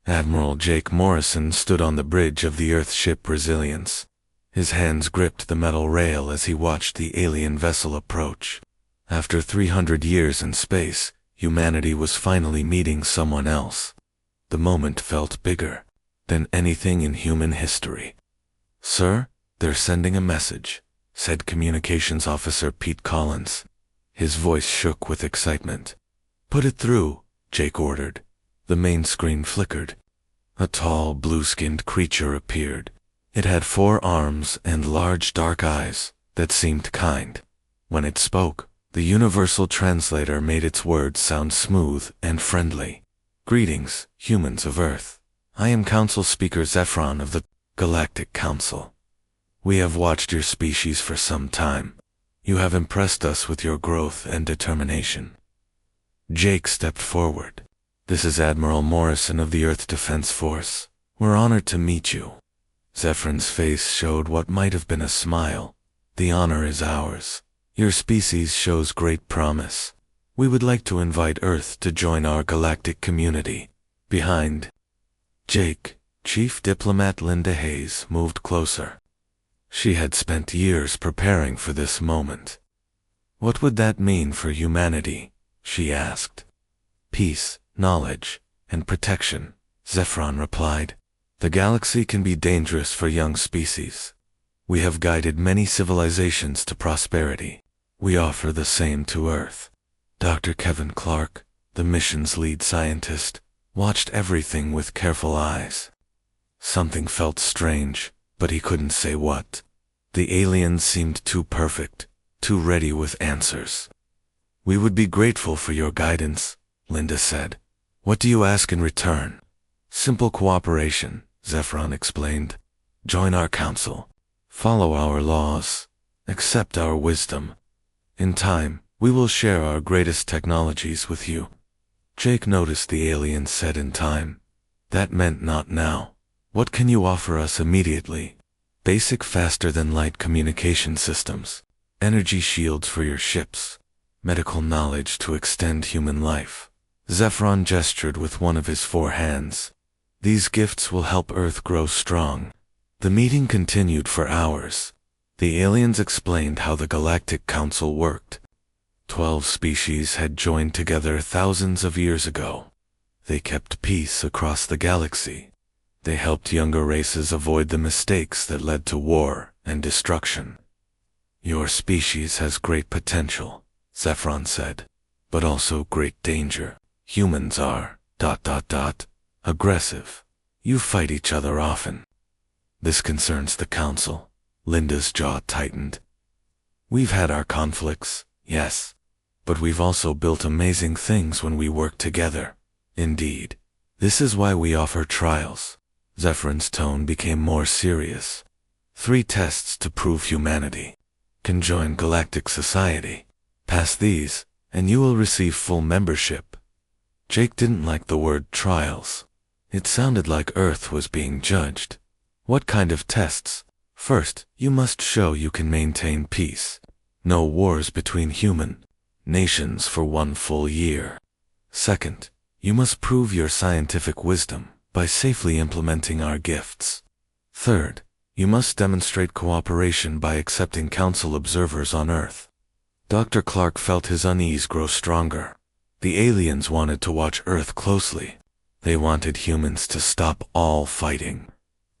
Admiral Jake Morrison stood on the bridge of the Earth ship Resilience. His hands gripped the metal rail as he watched the alien vessel approach. After 300 years in space, humanity was finally meeting someone else. The moment felt bigger than anything in human history. "Sir, they're sending a message," said Communications Officer Pete Collins. His voice shook with excitement. "Put it through," Jake ordered. The main screen flickered. A tall, blue-skinned creature appeared. It had 4 arms and large dark eyes that seemed kind. When it spoke, the universal translator made its words sound smooth and friendly. "Greetings, humans of Earth. I am Council Speaker Zephron of the Galactic Council. We have watched your species for some time. You have impressed us with your growth and determination." Jake stepped forward. "This is Admiral Morrison of the Earth Defense Force. We're honored to meet you." Zephron's face showed what might have been a smile. "The honor is ours. Your species shows great promise. We would like to invite Earth to join our galactic community." Behind Jake, Chief Diplomat Linda Hayes moved closer. She had spent years preparing for this moment. "What would that mean for humanity?" she asked. "Peace, knowledge, and protection," Zephron replied. "The galaxy can be dangerous for young species. We have guided many civilizations to prosperity. We offer the same to Earth." Dr. Kevin Clark, the mission's lead scientist, watched everything with careful eyes. Something felt strange, but he couldn't say what. The aliens seemed too perfect, too ready with answers. "We would be grateful for your guidance," Linda said. "What do you ask in return?" "Simple cooperation," Zephron explained. "Join our council. Follow our laws. Accept our wisdom. In time, we will share our greatest technologies with you." Jake noticed the alien said "in time." That meant not now. "What can you offer us immediately?" "Basic faster-than-light communication systems. Energy shields for your ships. Medical knowledge to extend human life." Zephron gestured with one of his 4 hands. "These gifts will help Earth grow strong." The meeting continued for hours. The aliens explained how the Galactic Council worked. 12 species had joined together thousands of years ago. They kept peace across the galaxy. They helped younger races avoid the mistakes that led to war and destruction. "Your species has great potential," Zephron said, "but also great danger. Humans are ... aggressive. You fight each other often." "This concerns the Council." Linda's jaw tightened. "We've had our conflicts, yes, but we've also built amazing things when we work together." "Indeed. This is why we offer trials." Zephron's tone became more serious. 3 tests to prove humanity. Can join Galactic Society. Pass these, and you will receive full membership." Jake didn't like the word trials. It sounded like Earth was being judged. "What kind of tests?" "First, you must show you can maintain peace. No wars between human nations for 1 full year. Second, you must prove your scientific wisdom by safely implementing our gifts. Third, you must demonstrate cooperation by accepting Council observers on Earth." Dr. Clark felt his unease grow stronger. The aliens wanted to watch Earth closely. They wanted humans to stop all fighting.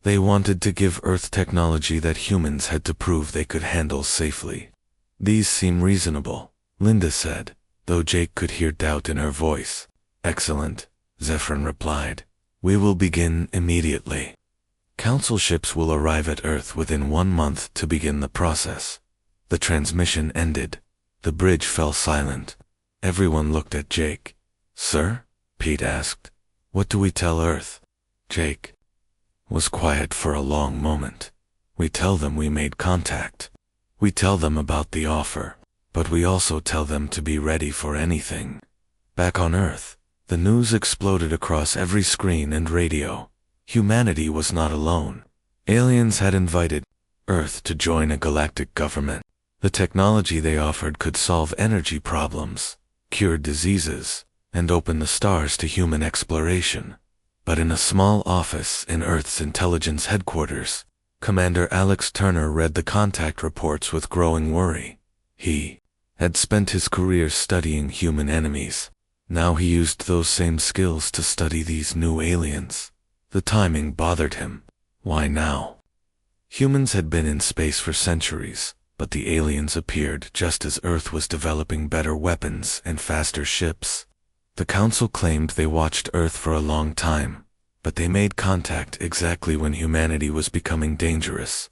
They wanted to give Earth technology that humans had to prove they could handle safely. "These seem reasonable," Linda said, though Jake could hear doubt in her voice. "Excellent," Zephron replied. "We will begin immediately. Council ships will arrive at Earth within 1 month to begin the process." The transmission ended. The bridge fell silent. Everyone looked at Jake. "Sir?" Pete asked. "What do we tell Earth?" Jake was quiet for a long moment. "We tell them we made contact. We tell them about the offer, but we also tell them to be ready for anything." Back on Earth, the news exploded across every screen and radio. Humanity was not alone. Aliens had invited Earth to join a galactic government. The technology they offered could solve energy problems, cure diseases, and open the stars to human exploration. But in a small office in Earth's intelligence headquarters, Commander Alex Turner read the contact reports with growing worry. He had spent his career studying human enemies. Now he used those same skills to study these new aliens. The timing bothered him. Why now? Humans had been in space for centuries, but the aliens appeared just as Earth was developing better weapons and faster ships. The Council claimed they watched Earth for a long time, but they made contact exactly when humanity was becoming dangerous.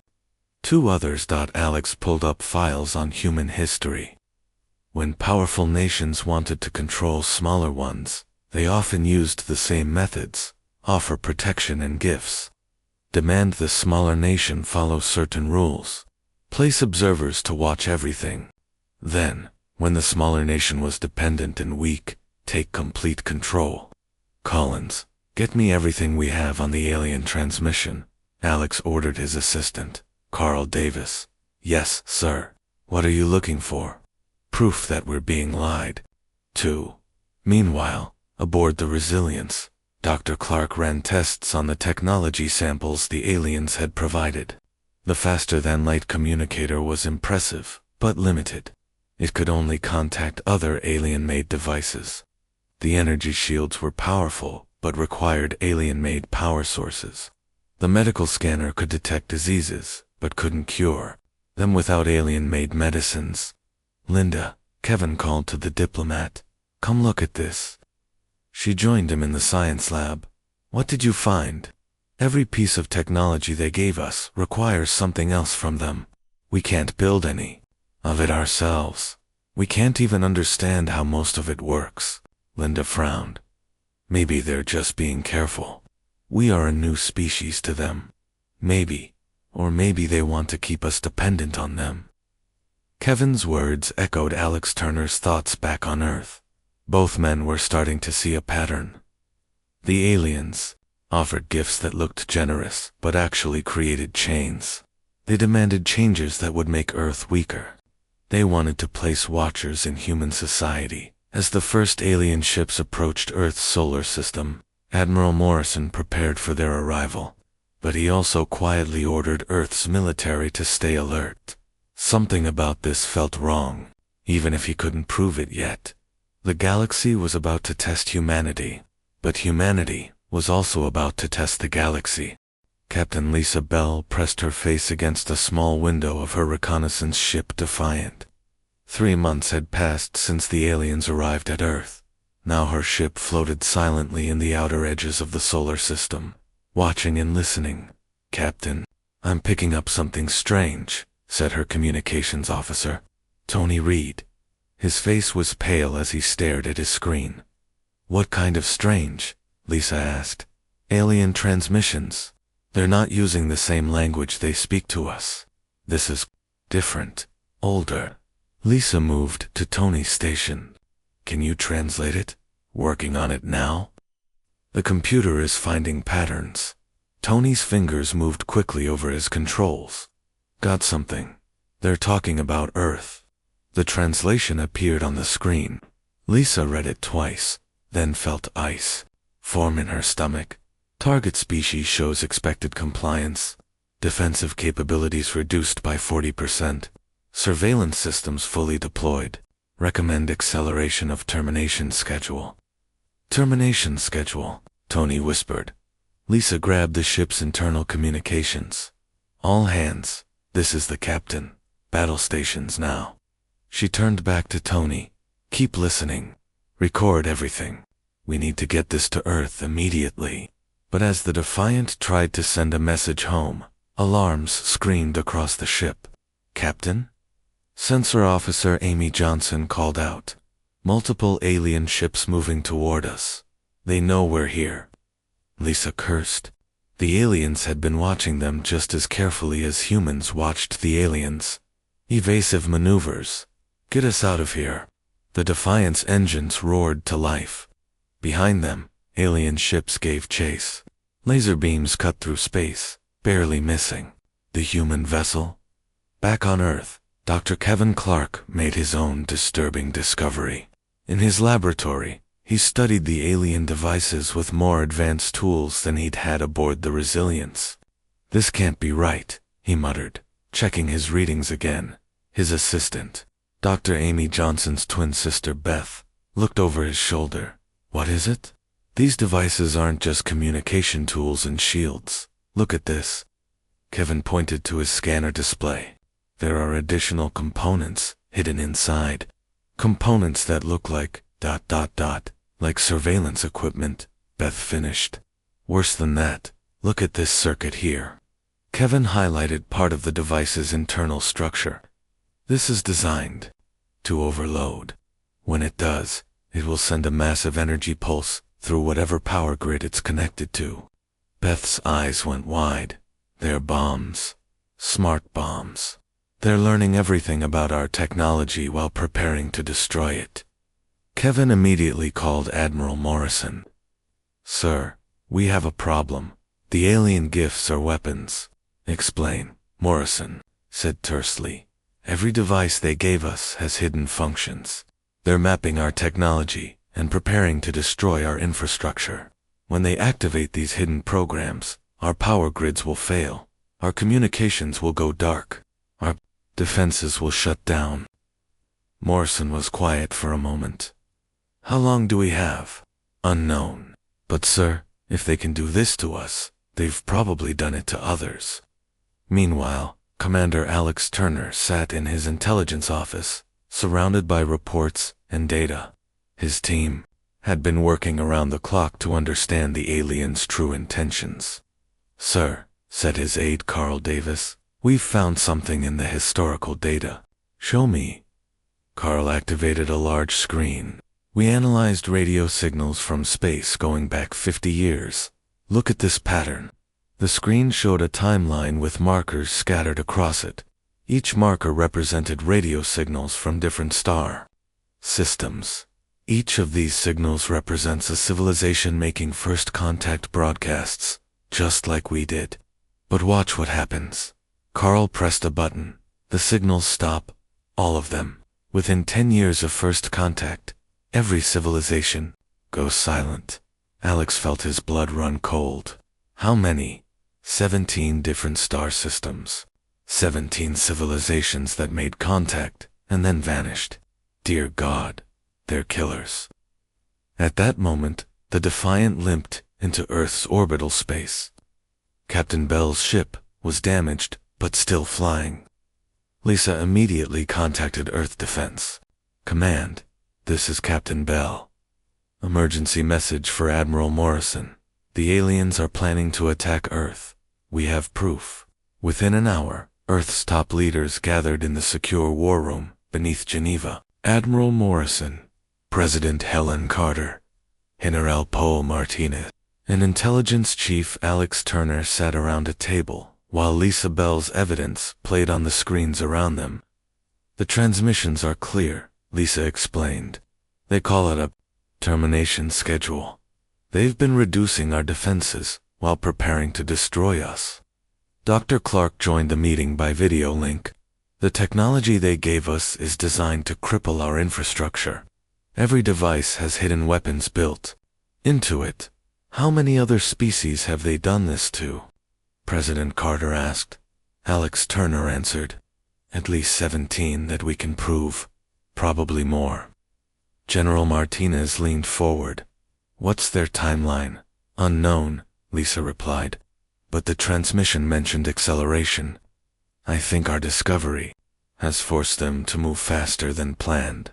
Two others. Alex pulled up files on human history. When powerful nations wanted to control smaller ones, they often used the same methods: offer protection and gifts. Demand the smaller nation follow certain rules. Place observers to watch everything. Then, when the smaller nation was dependent and weak, take complete control. Collins, get me everything we have on the alien transmission, Alex ordered his assistant, Carl Davis. Yes, sir. What are you looking for? Proof that we're being lied to. Meanwhile, aboard the Resilience, Dr. Clark ran tests on the technology samples the aliens had provided. The faster-than-light communicator was impressive, but limited. It could only contact other alien-made devices. The energy shields were powerful, but required alien-made power sources. The medical scanner could detect diseases, but couldn't cure them without alien-made medicines. Linda, Kevin called to the diplomat. Come look at this. She joined him in the science lab. What did you find? Every piece of technology they gave us requires something else from them. We can't build any of it ourselves. We can't even understand how most of it works. Linda frowned. Maybe they're just being careful. We are a new species to them. Maybe. Or maybe they want to keep us dependent on them. Kevin's words echoed Alex Turner's thoughts back on Earth. Both men were starting to see a pattern. The aliens offered gifts that looked generous, but actually created chains. They demanded changes that would make Earth weaker. They wanted to place watchers in human society. As the first alien ships approached Earth's solar system, Admiral Morrison prepared for their arrival. But he also quietly ordered Earth's military to stay alert. Something about this felt wrong, even if he couldn't prove it yet. The galaxy was about to test humanity, but humanity was also about to test the galaxy. Captain Lisa Bell pressed her face against a small window of her reconnaissance ship Defiant. 3 months had passed since the aliens arrived at Earth. Now her ship floated silently in the outer edges of the solar system, watching and listening. Captain, I'm picking up something strange, said her communications officer, Tony Reed. His face was pale as he stared at his screen. What kind of strange? Lisa asked. Alien transmissions. They're not using the same language they speak to us. This is different, older. Lisa moved to Tony's station. Can you translate it? Working on it now? The computer is finding patterns. Tony's fingers moved quickly over his controls. Got something. They're talking about Earth. The translation appeared on the screen. Lisa read it twice, then felt ice form in her stomach. Target species shows expected compliance. Defensive capabilities reduced by 40%. Surveillance systems fully deployed. Recommend acceleration of termination schedule. Termination schedule, Tony whispered. Lisa grabbed the ship's internal communications. All hands, this is the captain. Battle stations now. She turned back to Tony. Keep listening. Record everything. We need to get this to Earth immediately. But as the Defiant tried to send a message home, alarms screamed across the ship. Captain? Sensor Officer Amy Johnson called out. Multiple alien ships moving toward us. They know we're here. Lisa cursed. The aliens had been watching them just as carefully as humans watched the aliens. Evasive maneuvers. Get us out of here. The Defiant's engines roared to life. Behind them, alien ships gave chase. Laser beams cut through space, barely missing. The human vessel? Back on Earth, Dr. Kevin Clark made his own disturbing discovery. In his laboratory, He studied the alien devices with more advanced tools than he'd had aboard the Resilience. "This can't be right," he muttered, checking his readings again. His assistant, Dr. Amy Johnson's twin sister Beth, looked over his shoulder. "What is it? These devices aren't just communication tools and shields. Look at this." Kevin pointed to his scanner display. "There are additional components hidden inside. Components that look like ... like surveillance equipment," Beth finished. "Worse than that, look at this circuit here." Kevin highlighted part of the device's internal structure. "This is designed to overload. When it does, it will send a massive energy pulse through whatever power grid it's connected to." Beth's eyes went wide. "They're bombs. Smart bombs. They're learning everything about our technology while preparing to destroy it." Kevin immediately called Admiral Morrison. "Sir, we have a problem. The alien gifts are weapons." "Explain," Morrison said tersely. "Every device they gave us has hidden functions. They're mapping our technology and preparing to destroy our infrastructure. When they activate these hidden programs, our power grids will fail. Our communications will go dark. Our defenses will shut down." Morrison was quiet for a moment. "How long do we have?" "Unknown. But sir, if they can do this to us, they've probably done it to others." Meanwhile, Commander Alex Turner sat in his intelligence office, surrounded by reports and data. His team had been working around the clock to understand the aliens' true intentions. "Sir," said his aide Carl Davis, "we've found something in the historical data." "Show me." Carl activated a large screen. "We analyzed radio signals from space going back 50 years. Look at this pattern." The screen showed a timeline with markers scattered across it. Each marker represented radio signals from different star systems. Each of these signals represents a civilization making first contact broadcasts, just like we did. But watch what happens. Carl pressed a button. The signals stop. All of them. Within 10 years of first contact, every civilization goes silent. Alex felt his blood run cold. How many? 17 different star systems. 17 civilizations that made contact and then vanished. Dear God, they're killers. At that moment, the Defiant limped into Earth's orbital space. Captain Bell's ship was damaged, but still flying. Lisa immediately contacted Earth Defense. "Command, this is Captain Bell. Emergency message for Admiral Morrison. The aliens are planning to attack Earth. We have proof." Within an hour, Earth's top leaders gathered in the secure war room beneath Geneva. Admiral Morrison, President Helen Carter, General Paul Martinez, and Intelligence Chief Alex Turner sat around a table, while Lisa Bell's evidence played on the screens around them. "The transmissions are clear," Lisa explained. "They call it a termination schedule. They've been reducing our defenses while preparing to destroy us." Dr. Clark joined the meeting by video link. "The technology they gave us is designed to cripple our infrastructure. Every device has hidden weapons built into it. How many other species have they done this to?" President Carter asked. Alex Turner answered. "At least 17 that we can prove. Probably more." General Martinez leaned forward. "What's their timeline?" "Unknown," Lisa replied. "But the transmission mentioned acceleration. I think our discovery has forced them to move faster than planned."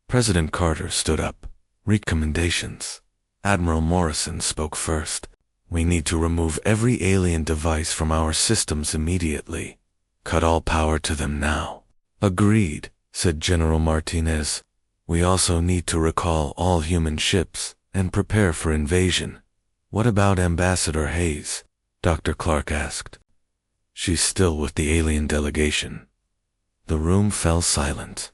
President Carter stood up. "Recommendations." Admiral Morrison spoke first. "We need to remove every alien device from our systems immediately. Cut all power to them now." "Agreed," said General Martinez. "We also need to recall all human ships and prepare for invasion." "What about Ambassador Hayes?" Dr. Clark asked. "She's still with the alien delegation." The room fell silent.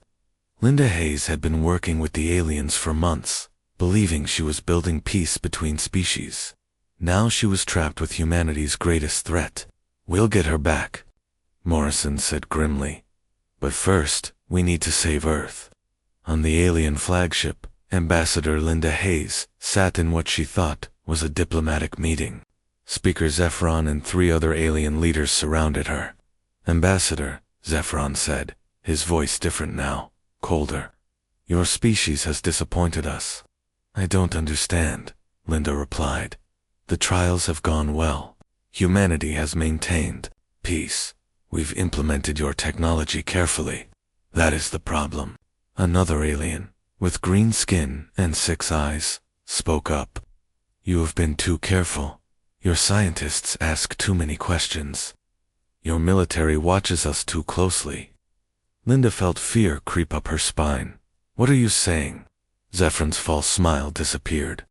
Linda Hayes had been working with the aliens for months, believing she was building peace between species. Now she was trapped with humanity's greatest threat. "We'll get her back," Morrison said grimly. "But first, we need to save Earth." On the alien flagship, Ambassador Linda Hayes sat in what she thought was a diplomatic meeting. Speaker Zephron and 3 other alien leaders surrounded her. "Ambassador," Zephron said, his voice different now, colder. "Your species has disappointed us." "I don't understand," Linda replied. "The trials have gone well. Humanity has maintained peace. We've implemented your technology carefully. That is the problem." Another alien, with green skin and 6 eyes, spoke up. "You have been too careful. Your scientists ask too many questions. Your military watches us too closely." Linda felt fear creep up her spine. "What are you saying?" Zephron's false smile disappeared.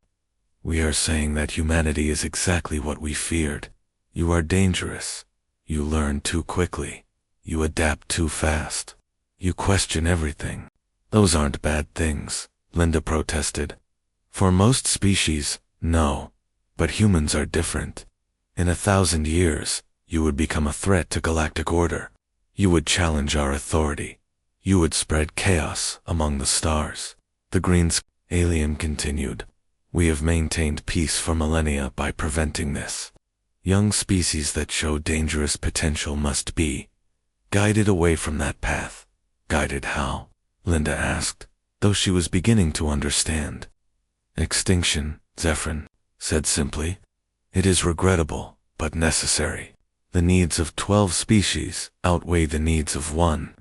"We are saying that humanity is exactly what we feared. You are dangerous. You learn too quickly. You adapt too fast. You question everything." "Those aren't bad things," Linda protested. "For most species, no. But humans are different. In 1,000 years, you would become a threat to galactic order. You would challenge our authority. You would spread chaos among the stars." The green alien continued. "We have maintained peace for millennia by preventing this. Young species that show dangerous potential must be guided away from that path." "Guided how?" Linda asked, though she was beginning to understand. "Extinction," Zephron said simply. "It is regrettable, but necessary. The needs of 12 species outweigh the needs of 1.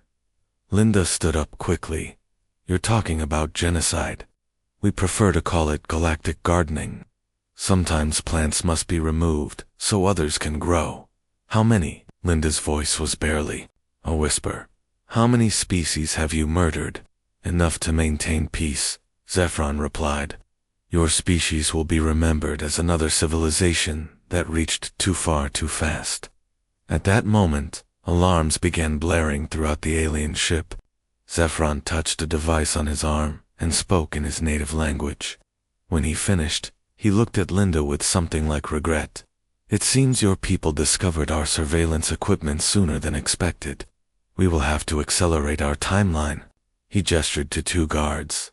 Linda stood up quickly. "You're talking about genocide. We prefer to call it galactic gardening. Sometimes plants must be removed so others can grow." "How many?" Linda's voice was barely a whisper. "How many species have you murdered?" "Enough to maintain peace," Zephron replied. "Your species will be remembered as another civilization that reached too far too fast." At that moment, alarms began blaring throughout the alien ship. Zephron touched a device on his arm and spoke in his native language. When he finished, he looked at Linda with something like regret. "It seems your people discovered our surveillance equipment sooner than expected. We will have to accelerate our timeline." He gestured to 2 guards.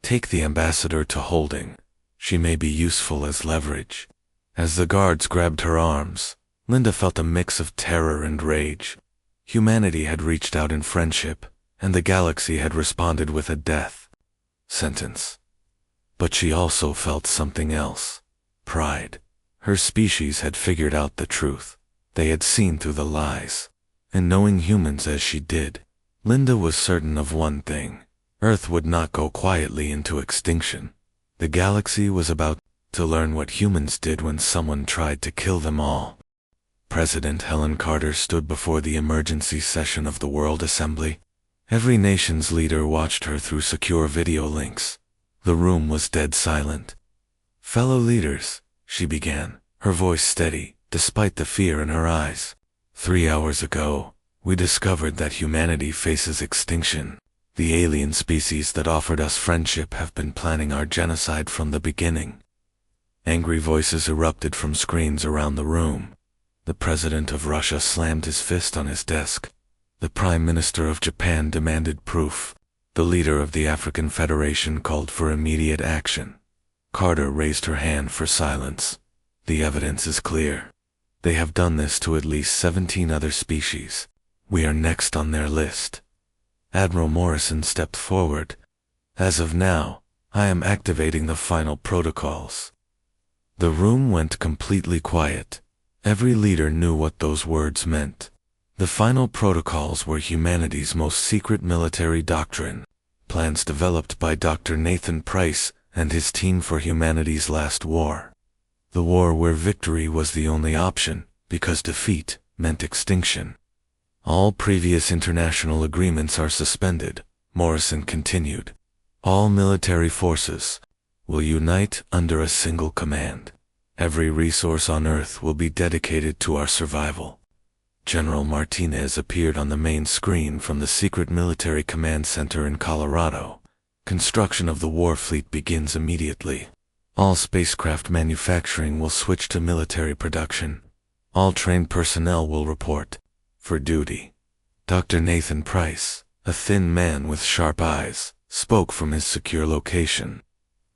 "Take the ambassador to holding. She may be useful as leverage." As the guards grabbed her arms, Linda felt a mix of terror and rage. Humanity had reached out in friendship, and the galaxy had responded with a death sentence. But she also felt something else. Pride. Her species had figured out the truth. They had seen through the lies. And knowing humans as she did, Linda was certain of one thing. Earth would not go quietly into extinction. The galaxy was about to learn what humans did when someone tried to kill them all. President Helen Carter stood before the emergency session of the World Assembly. Every nation's leader watched her through secure video links. The room was dead silent. "Fellow leaders," she began, her voice steady, despite the fear in her eyes. 3 hours ago, we discovered that humanity faces extinction. The alien species that offered us friendship have been planning our genocide from the beginning." Angry voices erupted from screens around the room. The president of Russia slammed his fist on his desk. The prime minister of Japan demanded proof. The leader of the African Federation called for immediate action. Carter raised her hand for silence. "The evidence is clear. They have done this to at least 17 other species. We are next on their list." Admiral Morrison stepped forward. "As of now, I am activating the final protocols." The room went completely quiet. Every leader knew what those words meant. The final protocols were humanity's most secret military doctrine, plans developed by Dr. Nathan Price and his team for humanity's last war. The war where victory was the only option, because defeat meant extinction. "All previous international agreements are suspended," Morrison continued. "All military forces will unite under a single command. Every resource on Earth will be dedicated to our survival." General Martinez appeared on the main screen from the secret military command center in Colorado. "Construction of the war fleet begins immediately. All spacecraft manufacturing will switch to military production. All trained personnel will report for duty." Dr. Nathan Price, a thin man with sharp eyes, spoke from his secure location.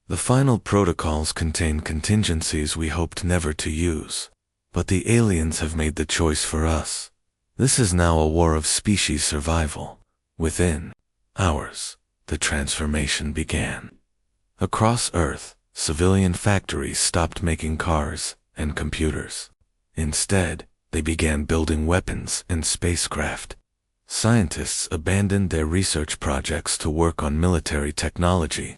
The final protocols contain contingencies we hoped never to use. But the aliens have made the choice for us. This is now a war of species survival. Within hours, the transformation began. Across Earth, civilian factories stopped making cars and computers. Instead, they began building weapons and spacecraft. Scientists abandoned their research projects to work on military technology.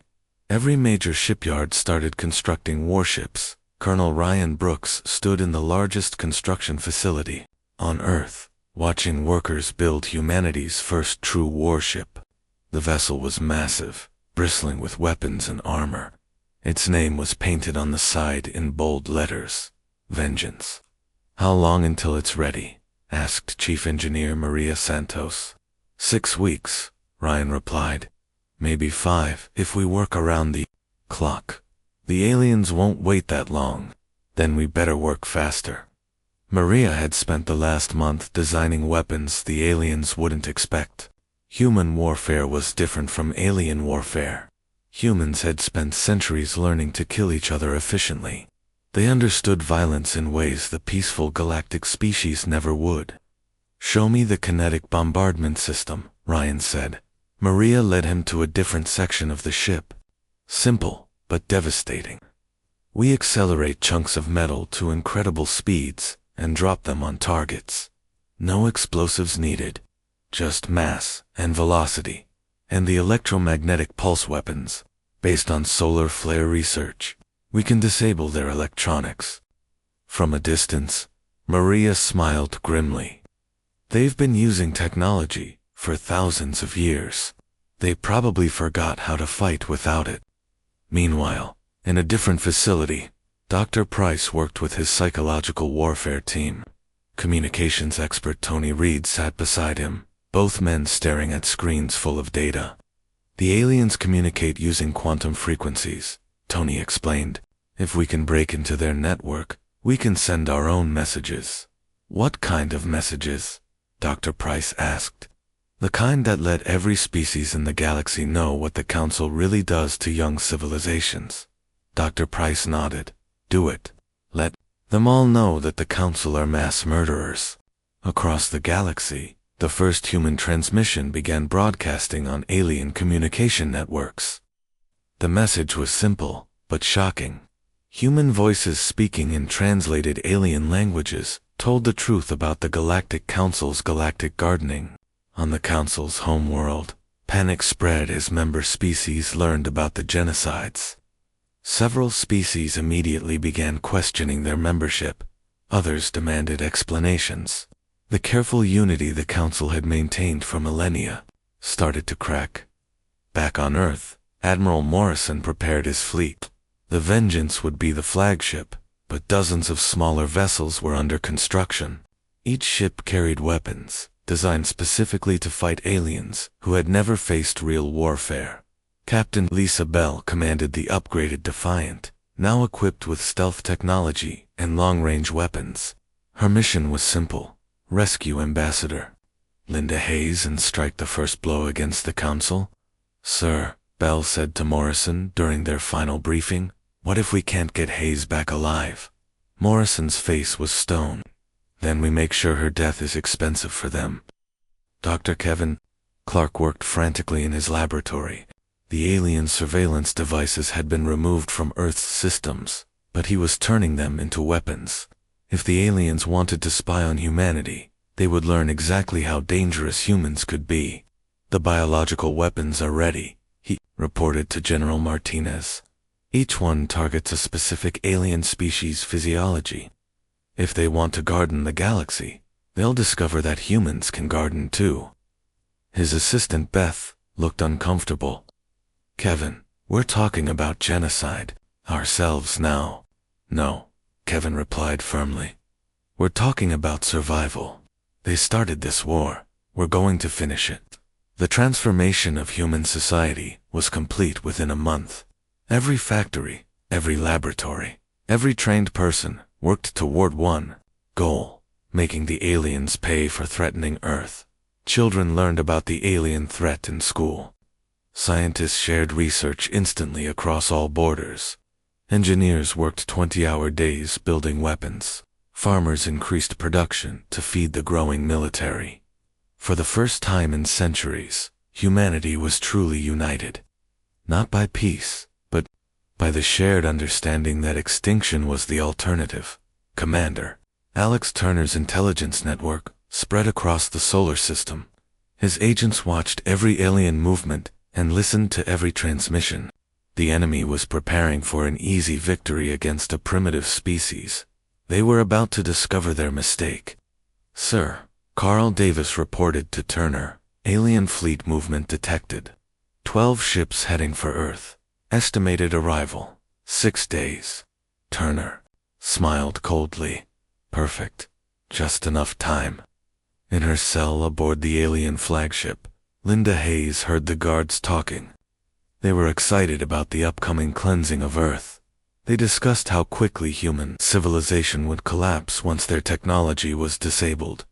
Every major shipyard started constructing warships. Colonel Ryan Brooks stood in the largest construction facility on Earth, watching workers build humanity's first true warship. The vessel was massive, bristling with weapons and armor. Its name was painted on the side in bold letters, Vengeance. "How long until it's ready?" asked Chief Engineer Maria Santos. 6 weeks, Ryan replied. "Maybe 5 if we work around the clock. The aliens won't wait that long. Then we better work faster." Maria had spent the last month designing weapons the aliens wouldn't expect. Human warfare was different from alien warfare. Humans had spent centuries learning to kill each other efficiently. They understood violence in ways the peaceful galactic species never would. "Show me the kinetic bombardment system," Ryan said. Maria led him to a different section of the ship. Simple, but devastating. "We accelerate chunks of metal to incredible speeds and drop them on targets. No explosives needed, just mass and velocity, and the electromagnetic pulse weapons. Based on solar flare research, we can disable their electronics." From a distance, Maria smiled grimly. They've been using technology for thousands of years. They probably forgot how to fight without it. Meanwhile, in a different facility, Dr. Price worked with his psychological warfare team. Communications expert Tony Reed sat beside him, both men staring at screens full of data. "The aliens communicate using quantum frequencies," Tony explained. "If we can break into their network, we can send our own messages." "What kind of messages?" Dr. Price asked. "The kind that let every species in the galaxy know what the Council really does to young civilizations." Dr. Price nodded. "Do it. Let them all know that the Council are mass murderers." Across the galaxy, the first human transmission began broadcasting on alien communication networks. The message was simple, but shocking. Human voices speaking in translated alien languages told the truth about the Galactic Council's galactic gardening. On the Council's homeworld, panic spread as member species learned about the genocides. Several species immediately began questioning their membership. Others demanded explanations. The careful unity the Council had maintained for millennia started to crack. Back on Earth, Admiral Morrison prepared his fleet. The Vengeance would be the flagship, but dozens of smaller vessels were under construction. Each ship carried weapons, designed specifically to fight aliens who had never faced real warfare. Captain Lisa Bell commanded the upgraded Defiant, now equipped with stealth technology and long-range weapons. Her mission was simple: rescue Ambassador Linda Hayes and strike the first blow against the Council. "Sir," Bell said to Morrison during their final briefing, "what if we can't get Hayes back alive?" Morrison's face was stone. "Then we make sure her death is expensive for them." Dr. Kevin Clark worked frantically in his laboratory. The alien surveillance devices had been removed from Earth's systems, but he was turning them into weapons. If the aliens wanted to spy on humanity, they would learn exactly how dangerous humans could be. "The biological weapons are ready," he reported to General Martinez. "Each one targets a specific alien species' physiology. If they want to garden the galaxy, they'll discover that humans can garden too." His assistant Beth looked uncomfortable. "Kevin, we're talking about genocide ourselves now." "No," Kevin replied firmly. "We're talking about survival. They started this war. We're going to finish it." The transformation of human society was complete within a month. Every factory, every laboratory, every trained person worked toward one goal: making the aliens pay for threatening Earth. Children learned about the alien threat in school. Scientists shared research instantly across all borders. Engineers worked 20-hour days building weapons. Farmers increased production to feed the growing military. For the first time in centuries, humanity was truly united. Not by peace, but by the shared understanding that extinction was the alternative. Commander Alex Turner's intelligence network spread across the solar system. His agents watched every alien movement and listened to every transmission. The enemy was preparing for an easy victory against a primitive species. They were about to discover their mistake. Sir, Carl Davis reported to Turner, alien fleet movement detected. 12 ships heading for Earth. Estimated arrival, 6 days. Turner smiled coldly. Perfect. Just enough time. In her cell aboard the alien flagship, Linda Hayes heard the guards talking. They were excited about the upcoming cleansing of Earth. They discussed how quickly human civilization would collapse once their technology was disabled.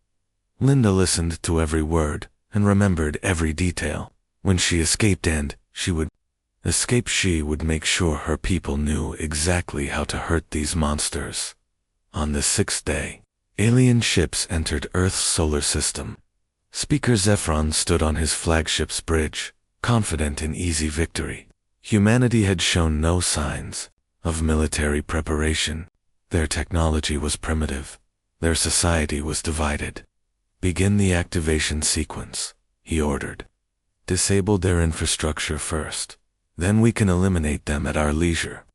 Linda listened to every word and remembered every detail. When she escaped she would make sure her people knew exactly how to hurt these monsters. On the 6th day, alien ships entered Earth's solar system. Speaker Zephron stood on his flagship's bridge, confident in easy victory. Humanity had shown no signs of military preparation. Their technology was primitive. Their society was divided. Begin the activation sequence, he ordered. Disable their infrastructure first. Then we can eliminate them at our leisure.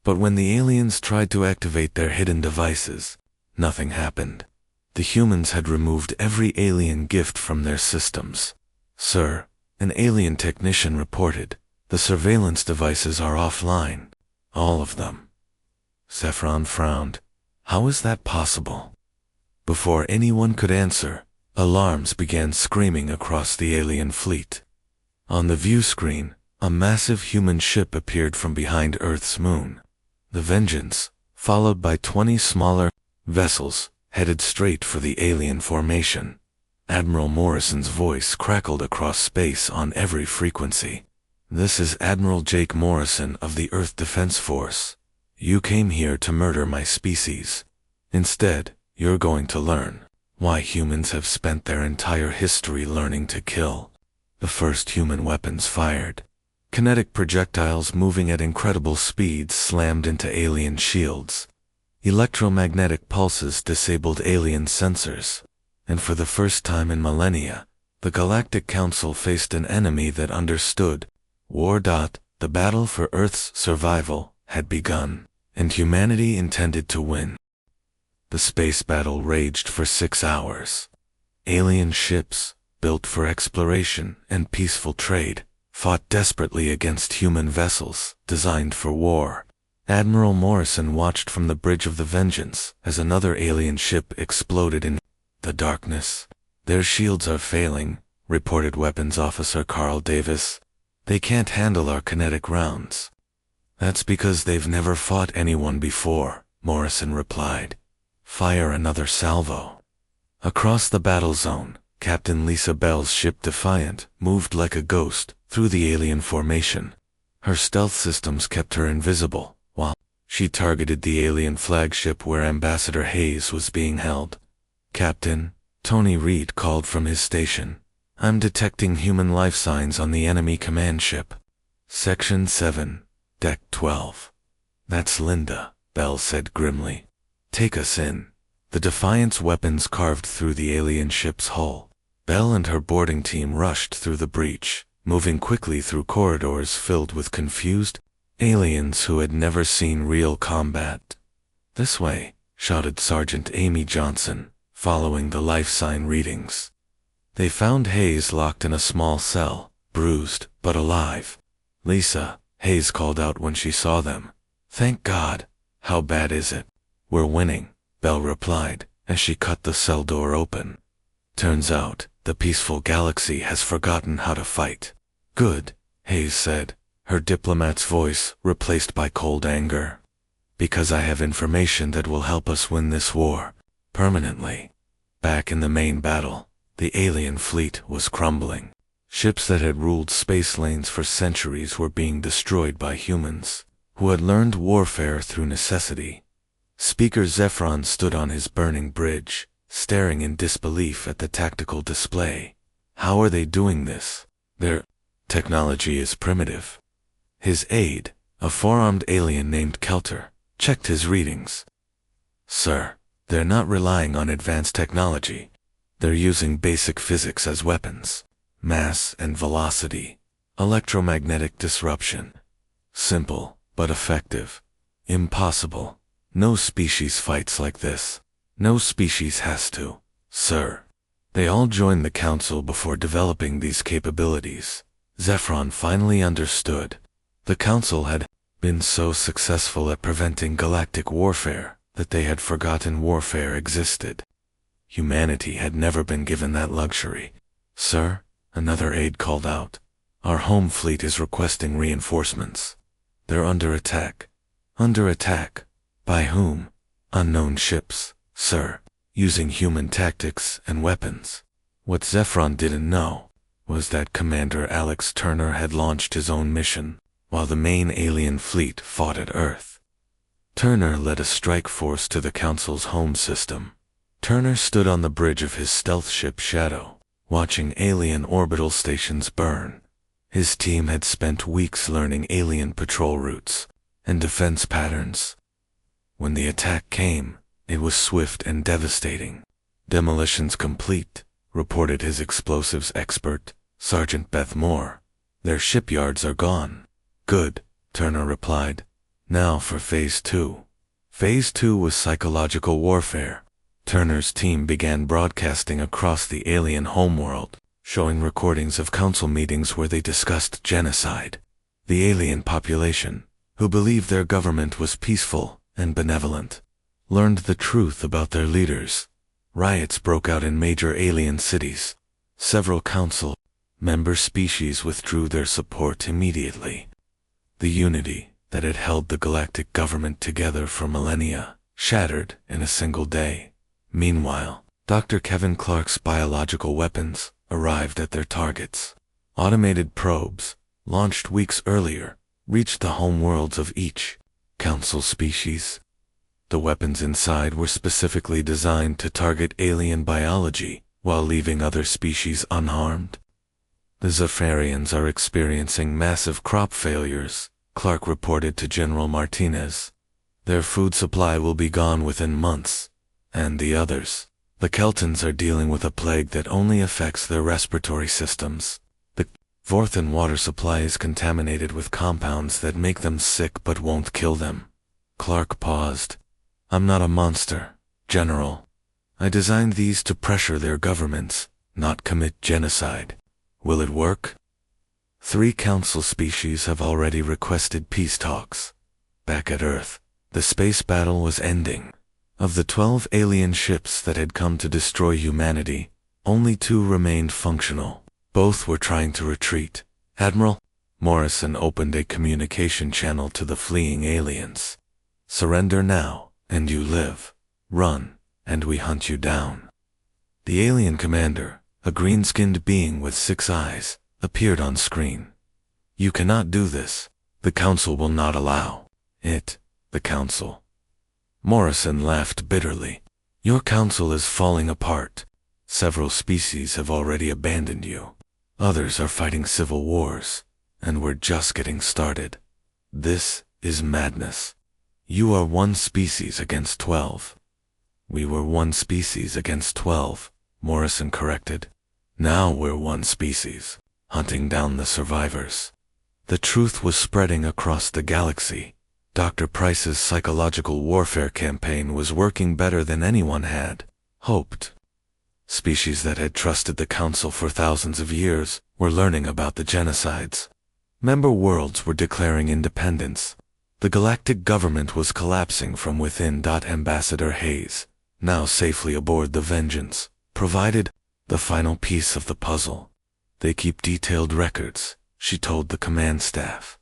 But when the aliens tried to activate their hidden devices, nothing happened. The humans had removed every alien gift from their systems. Sir, an alien technician reported, the surveillance devices are offline. All of them. Zephron frowned. How is that possible? Before anyone could answer, alarms began screaming across the alien fleet. On the view screen, a massive human ship appeared from behind Earth's moon. The Vengeance, followed by 20 smaller vessels, headed straight for the alien formation. Admiral Morrison's voice crackled across space on every frequency. This is Admiral Jake Morrison of the Earth Defense Force. You came here to murder my species. Instead, you're going to learn why humans have spent their entire history learning to kill. The first human weapons fired. Kinetic projectiles moving at incredible speeds slammed into alien shields. Electromagnetic pulses disabled alien sensors. And for the first time in millennia, the Galactic Council faced an enemy that understood. War. The battle for Earth's survival had begun, and humanity intended to win. The space battle raged for 6 hours. Alien ships, built for exploration and peaceful trade, fought desperately against human vessels designed for war. Admiral Morrison watched from the bridge of the Vengeance as another alien ship exploded in the darkness. Their shields are failing, reported Weapons Officer Carl Davis. They can't handle our kinetic rounds. That's because they've never fought anyone before, Morrison replied. Fire another salvo. Across the battle zone, Captain Lisa Bell's ship Defiant moved like a ghost through the alien formation. Her stealth systems kept her invisible, while she targeted the alien flagship where Ambassador Hayes was being held. Captain, Tony Reed called from his station. I'm detecting human life signs on the enemy command ship. Section 7, Deck 12. That's Linda, Bell said grimly. Take us in. The Defiant's weapons carved through the alien ship's hull. Bell and her boarding team rushed through the breach, moving quickly through corridors filled with confused aliens who had never seen real combat. This way, shouted Sergeant Amy Johnson, following the life sign readings. They found Hayes locked in a small cell, bruised, but alive. Lisa, Hayes called out when she saw them. Thank God. How bad is it? We're winning, Bell replied, as she cut the cell door open. Turns out, the peaceful galaxy has forgotten how to fight. Good, Hayes said, her diplomat's voice replaced by cold anger. Because I have information that will help us win this war, permanently. Back in the main battle, the alien fleet was crumbling. Ships that had ruled space lanes for centuries were being destroyed by humans, who had learned warfare through necessity. Speaker Zephron stood on his burning bridge, staring in disbelief at the tactical display. How are they doing this? Their technology is primitive. His aide, a four-armed alien named Kelter, checked his readings. Sir, they're not relying on advanced technology. They're using basic physics as weapons. Mass and velocity. Electromagnetic disruption. Simple, but effective. Impossible. No species fights like this. No species has to, sir. They all joined the council before developing these capabilities. Zephron finally understood. The council had been so successful at preventing galactic warfare that they had forgotten warfare existed. Humanity had never been given that luxury. Sir, another aide called out. Our home fleet is requesting reinforcements. They're under attack. Under attack? By whom? Unknown ships, sir, using human tactics and weapons. What Zephron didn't know was that Commander Alex Turner had launched his own mission, while the main alien fleet fought at Earth. Turner led a strike force to the Council's home system. Turner stood on the bridge of his stealth ship Shadow, watching alien orbital stations burn. His team had spent weeks learning alien patrol routes and defense patterns. When the attack came, it was swift and devastating. Demolitions complete, reported his explosives expert, Sergeant Beth Moore. Their shipyards are gone. Good, Turner replied. Now for Phase 2. Phase 2 was psychological warfare. Turner's team began broadcasting across the alien homeworld, showing recordings of council meetings where they discussed genocide. The alien population, who believed their government was peaceful and benevolent, learned the truth about their leaders. Riots broke out in major alien cities. Several council member species withdrew their support immediately. The unity that had held the galactic government together for millennia shattered in a single day. Meanwhile, Dr. Kevin Clark's biological weapons arrived at their targets. Automated probes, launched weeks earlier, reached the homeworlds of each council species. The weapons inside were specifically designed to target alien biology while leaving other species unharmed. The Zepharians are experiencing massive crop failures, Clark reported to General Martinez. Their food supply will be gone within months. And the others, the Keltons, are dealing with a plague that only affects their respiratory systems. The Vorthan water supply is contaminated with compounds that make them sick but won't kill them. Clark paused. I'm not a monster, General. I designed these to pressure their governments, not commit genocide. Will it work? 3 council species have already requested peace talks. Back at Earth, the space battle was ending. Of the 12 alien ships that had come to destroy humanity, only 2 remained functional. Both were trying to retreat. Admiral Morrison opened a communication channel to the fleeing aliens. Surrender now, and you live. Run, and we hunt you down. The alien commander, a green-skinned being with 6 eyes, appeared on screen. You cannot do this. The Council will not allow it. The Council. Morrison laughed bitterly. Your council is falling apart. Several species have already abandoned you. Others are fighting civil wars, and we're just getting started. This is madness. You are 1 species against 12. We were 1 species against 12, Morrison corrected. Now we're 1 species, hunting down the survivors. The truth was spreading across the galaxy. Dr. Price's psychological warfare campaign was working better than anyone had hoped. Species that had trusted the Council for thousands of years were learning about the genocides. Member worlds were declaring independence. The galactic government was collapsing from within. Ambassador Hayes, now safely aboard the Vengeance, provided the final piece of the puzzle. They keep detailed records, she told the command staff.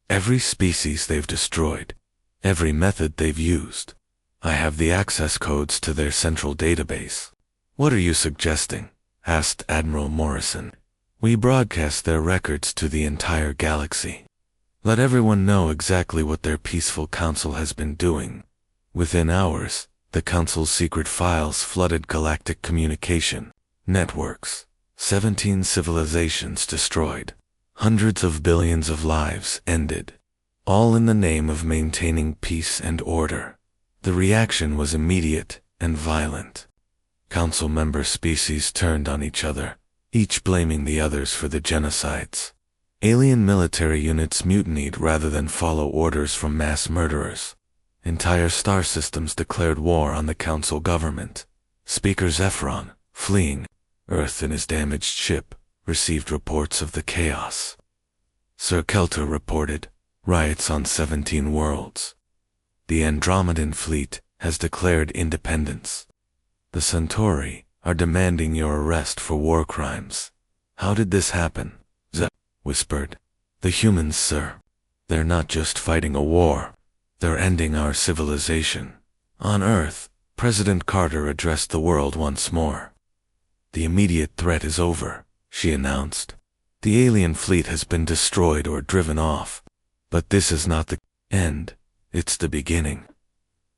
Every species they've destroyed, every method they've used. I have the access codes to their central database. What are you suggesting? Asked Admiral Morrison. We broadcast their records to the entire galaxy. Let everyone know exactly what their peaceful council has been doing. Within hours, the council's secret files flooded galactic communication networks. 17 civilizations destroyed. Hundreds of billions of lives ended. All in the name of maintaining peace and order. The reaction was immediate and violent. Council member species turned on each other, each blaming the others for the genocides. Alien military units mutinied rather than follow orders from mass murderers. Entire star systems declared war on the council government. Speaker Zephyron, fleeing Earth in his damaged ship, received reports of the chaos. Sir Kelter reported riots on 17 worlds. The Andromedan fleet has declared independence. The Centauri are demanding your arrest for war crimes. How did this happen? Zep whispered. The humans, sir. They're not just fighting a war. They're ending our civilization. On Earth, President Carter addressed the world once more. The immediate threat is over, she announced. The alien fleet has been destroyed or driven off. But this is not the end. It's the beginning.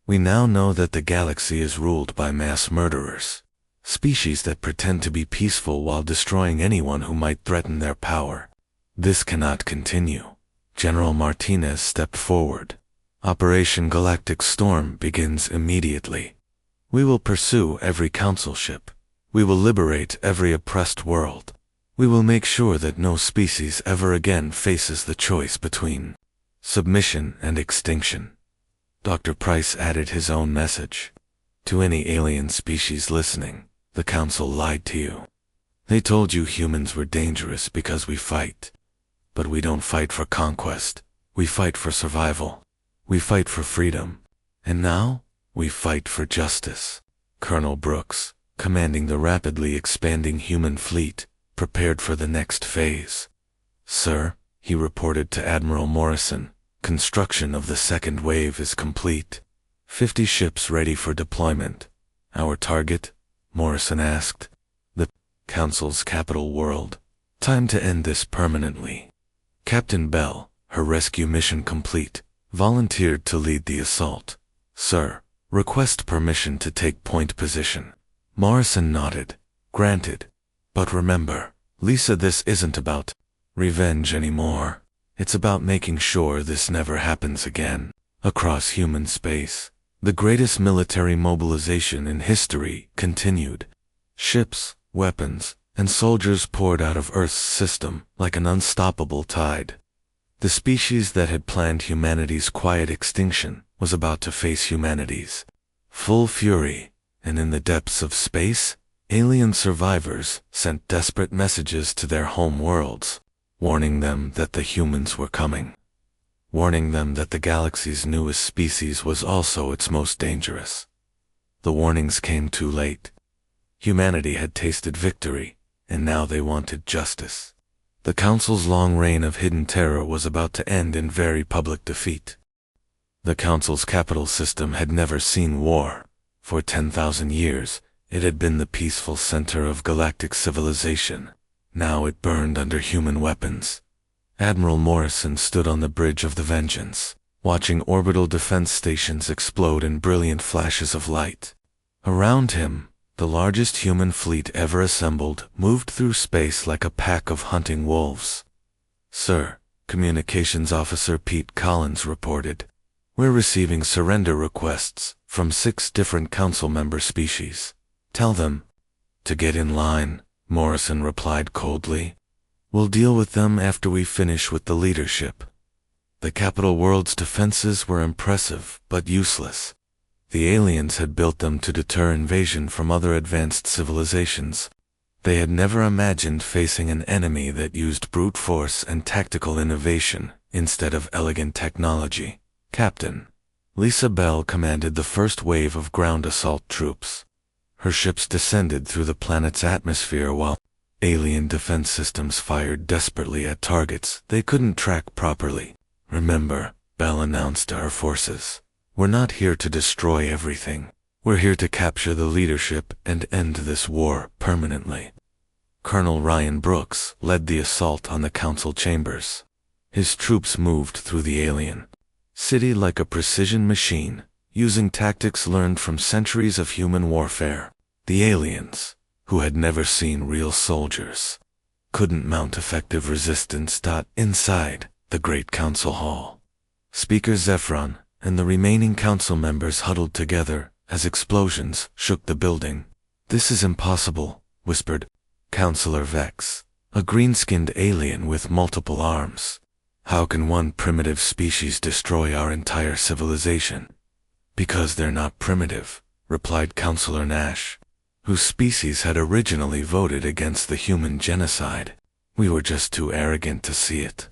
We now know that the galaxy is ruled by mass murderers. Species that pretend to be peaceful while destroying anyone who might threaten their power. This cannot continue. General Martinez stepped forward. Operation Galactic Storm begins immediately. We will pursue every council ship. We will liberate every oppressed world. We will make sure that no species ever again faces the choice between submission and extinction. Dr. Price added his own message. To any alien species listening, the council lied to you. They told you humans were dangerous because we fight. But we don't fight for conquest. We fight for survival. We fight for freedom. And now, we fight for justice. Colonel Brooks, commanding the rapidly expanding human fleet, prepared for the next phase. Sir, he reported to Admiral Morrison, construction of the second wave is complete. 50 ships ready for deployment. Our target? Morrison asked. The Council's capital world. Time to end this permanently. Captain Bell, her rescue mission complete, volunteered to lead the assault. Sir, request permission to take point position. Morrison nodded. Granted. But remember, Lisa, this isn't about revenge anymore. It's about making sure this never happens again. Across human space, the greatest military mobilization in history continued. Ships, weapons, and soldiers poured out of Earth's system like an unstoppable tide. The species that had planned humanity's quiet extinction was about to face humanity's full fury, and in the depths of space, alien survivors sent desperate messages to their home worlds, warning them that the humans were coming. Warning them that the galaxy's newest species was also its most dangerous. The warnings came too late. Humanity had tasted victory, and now they wanted justice. The Council's long reign of hidden terror was about to end in very public defeat. The Council's capital system had never seen war. For 10,000 years, it had been the peaceful center of galactic civilization. Now it burned under human weapons. Admiral Morrison stood on the bridge of the Vengeance, watching orbital defense stations explode in brilliant flashes of light. Around him, the largest human fleet ever assembled moved through space like a pack of hunting wolves. Sir, Communications Officer Pete Collins reported, we're receiving surrender requests from 6 different council member species. Tell them to get in line, Morrison replied coldly. We'll deal with them after we finish with the leadership. The capital world's defenses were impressive but useless. The aliens had built them to deter invasion from other advanced civilizations. They had never imagined facing an enemy that used brute force and tactical innovation instead of elegant technology. Captain Lisa Bell commanded the first wave of ground assault troops. Her ships descended through the planet's atmosphere while alien defense systems fired desperately at targets they couldn't track properly. Remember, Bell announced to her forces, we're not here to destroy everything. We're here to capture the leadership and end this war permanently. Colonel Ryan Brooks led the assault on the council chambers. His troops moved through the alien city like a precision machine, using tactics learned from centuries of human warfare. The aliens, who had never seen real soldiers, couldn't mount effective resistance. Inside the great council hall, Speaker Zephron and the remaining council members huddled together as explosions shook the building. "This is impossible," whispered Councillor Vex, a green-skinned alien with multiple arms. "How can one primitive species destroy our entire civilization?" "Because they're not primitive," replied Councillor Nash, whose species had originally voted against the human genocide. "We were just too arrogant to see it."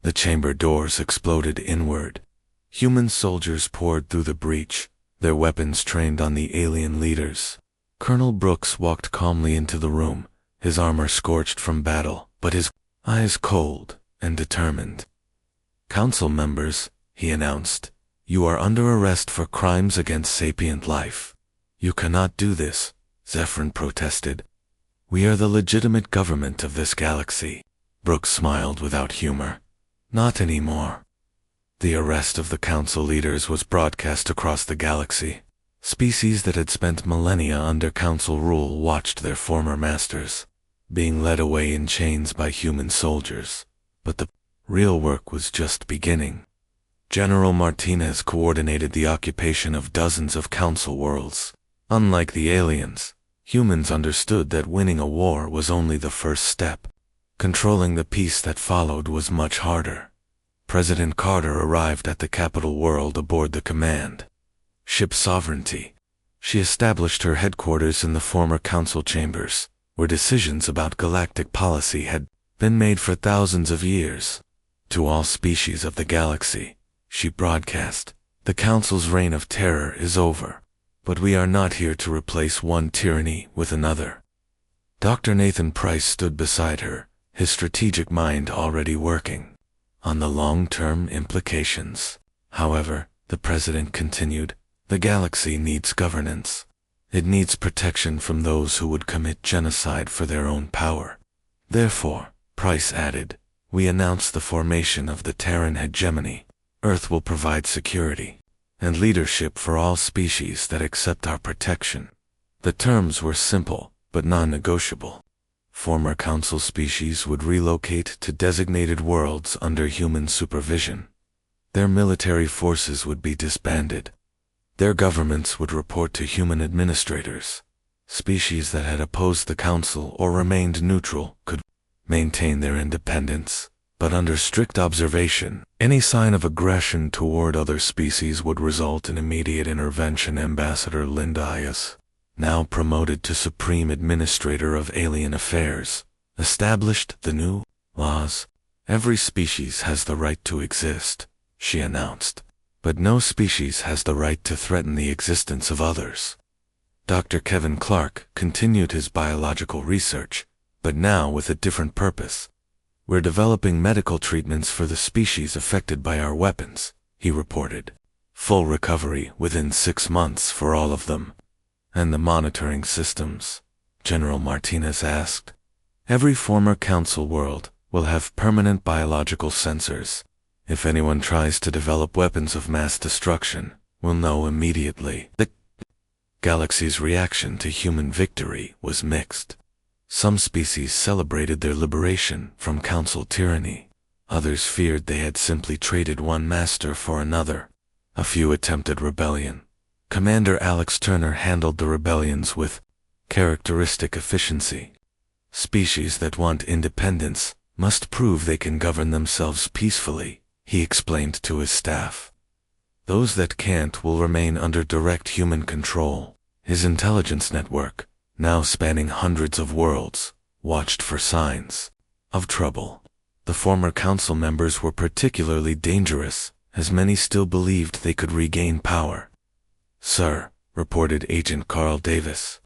The chamber doors exploded inward. Human soldiers poured through the breach, their weapons trained on the alien leaders. Colonel Brooks walked calmly into the room, his armor scorched from battle, but his eyes cold and determined. "Council members," he announced, "you are under arrest for crimes against sapient life." "You cannot do this," Zephron protested. "We are the legitimate government of this galaxy." Brooks smiled without humor. "Not anymore." The arrest of the council leaders was broadcast across the galaxy. Species that had spent millennia under council rule watched their former masters being led away in chains by human soldiers. But the real work was just beginning. General Martinez coordinated the occupation of dozens of council worlds. Unlike the aliens, humans understood that winning a war was only the first step. Controlling the peace that followed was much harder. President Carter arrived at the capital world aboard the command ship Sovereignty. She established her headquarters in the former council chambers, where decisions about galactic policy had been made for thousands of years. To all species of the galaxy, she broadcast, "The council's reign of terror is over, but we are not here to replace one tyranny with another." Dr. Nathan Price stood beside her, his strategic mind already working on the long-term implications. "However," the president continued, "the galaxy needs governance. It needs protection from those who would commit genocide for their own power. Therefore," Price added, "we announce the formation of the Terran hegemony. Earth will provide security and leadership for all species that accept our protection." The terms were simple, but non-negotiable. Former council species would relocate to designated worlds under human supervision. Their military forces would be disbanded. Their governments would report to human administrators. Species that had opposed the council or remained neutral could maintain their independence, but under strict observation. Any sign of aggression toward other species would result in immediate intervention. Ambassador Linda Ayas, now promoted to Supreme Administrator of Alien Affairs, established the new laws. "Every species has the right to exist," she announced, "but no species has the right to threaten the existence of others." Dr. Kevin Clark continued his biological research, but now with a different purpose. "We're developing medical treatments for the species affected by our weapons," he reported. "Full recovery within 6 months for all of them." "And the monitoring systems?" General Martinez asked. "Every former council world will have permanent biological sensors. If anyone tries to develop weapons of mass destruction, we'll know immediately." The galaxy's reaction to human victory was mixed. Some species celebrated their liberation from council tyranny. Others feared they had simply traded one master for another. A few attempted rebellion. Commander Alex Turner handled the rebellions with characteristic efficiency. "Species that want independence must prove they can govern themselves peacefully," he explained to his staff. "Those that can't will remain under direct human control." His intelligence network, now spanning hundreds of worlds, watched for signs of trouble. The former council members were particularly dangerous, as many still believed they could regain power. "Sir," reported Agent Carl Davis,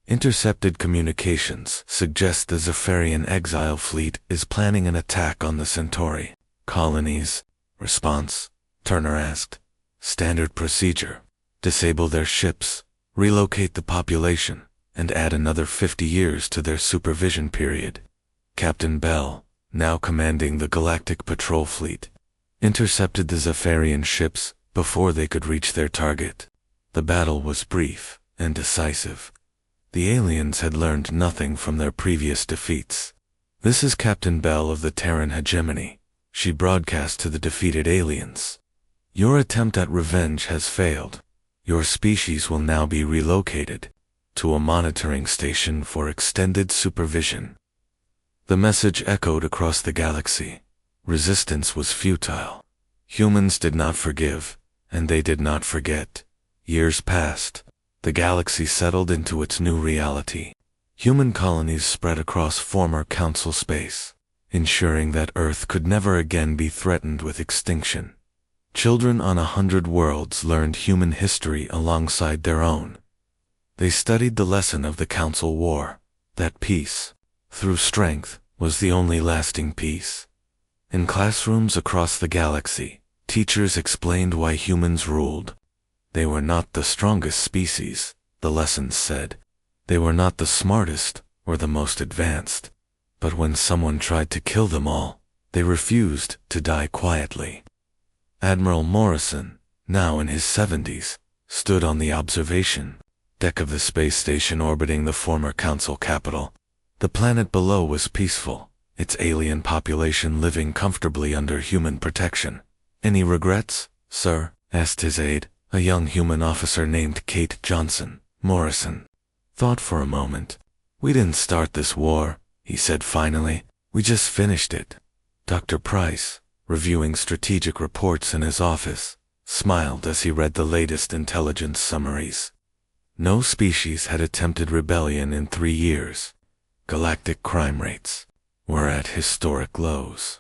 "intercepted communications suggest the Zephyrian exile fleet is planning an attack on the Centauri colonies." "Response?" Turner asked. "Standard procedure. Disable their ships, relocate the population, and add another 50 years to their supervision period. Captain Bell, now commanding the Galactic Patrol Fleet, intercepted the Zephyrian ships before they could reach their target. The battle was brief and decisive. The aliens had learned nothing from their previous defeats. "This is Captain Bell of the Terran hegemony," she broadcast to the defeated aliens. "Your attempt at revenge has failed. Your species will now be relocated to a monitoring station for extended supervision." The message echoed across the galaxy. Resistance was futile. Humans did not forgive, and they did not forget. Years passed. The galaxy settled into its new reality. Human colonies spread across former Council space, ensuring that Earth could never again be threatened with extinction. Children on 100 worlds learned human history alongside their own. They studied the lesson of the Council War, that peace, through strength, was the only lasting peace. In classrooms across the galaxy, teachers explained why humans ruled. They were not the strongest species, the lessons said. They were not the smartest or the most advanced. But when someone tried to kill them all, they refused to die quietly. Admiral Morrison, now in his 70s, stood on the observation deck of the space station orbiting the former Council capital. The planet below was peaceful, its alien population living comfortably under human protection. "Any regrets, sir?" asked his aide, a young human officer named Kate Johnson. Morrison thought for a moment. "We didn't start this war," he said finally. "We just finished it." Dr. Price, reviewing strategic reports in his office, smiled as he read the latest intelligence summaries. No species had attempted rebellion in 3 years. Galactic crime rates were at historic lows.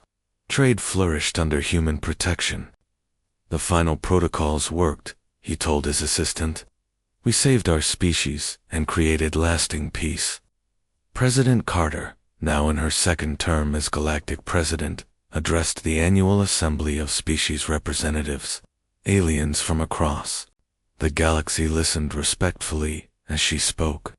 Trade flourished under human protection. "The final protocols worked," he told his assistant. "We saved our species and created lasting peace." President Carter, now in her second term as Galactic President, addressed the annual assembly of species representatives, aliens from across. The galaxy listened respectfully as she spoke.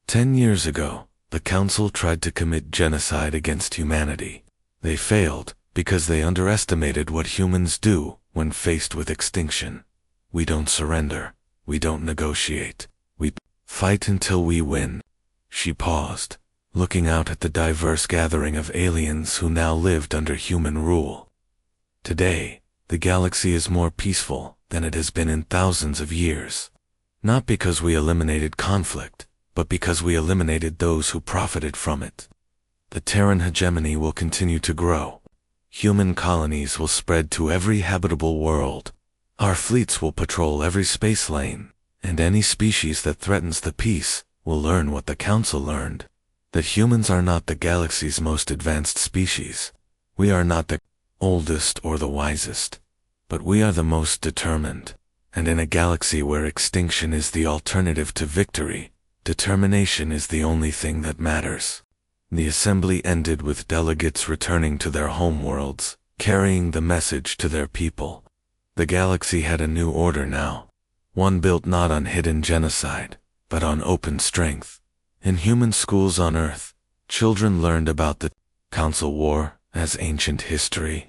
10 years ago, the Council tried to commit genocide against humanity. They failed because they underestimated what humans do when faced with extinction. "We don't surrender. We don't negotiate. We fight until we win." She paused, looking out at the diverse gathering of aliens who now lived under human rule. Today, the galaxy is more peaceful than it has been in thousands of years. Not because we eliminated conflict, but because we eliminated those who profited from it. The Terran hegemony will continue to grow. Human colonies will spread to every habitable world. Our fleets will patrol every space lane, and any species that threatens the peace will learn what the Council learned. That humans are not the galaxy's most advanced species. We are not the oldest or the wisest. But we are the most determined. And in a galaxy where extinction is the alternative to victory, determination is the only thing that matters. The assembly ended with delegates returning to their homeworlds, carrying the message to their people. The galaxy had a new order now. One built not on hidden genocide, but on open strength. In human schools on Earth, children learned about the Council War as ancient history.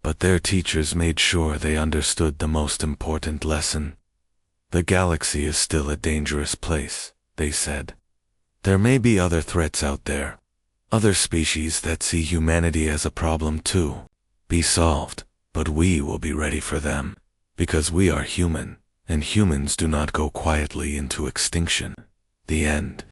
But their teachers made sure they understood the most important lesson. "The galaxy is still a dangerous place," they said. "There may be other threats out there. Other species that see humanity as a problem too. Be solved, but we will be ready for them. Because we are human, and humans do not go quietly into extinction." The end.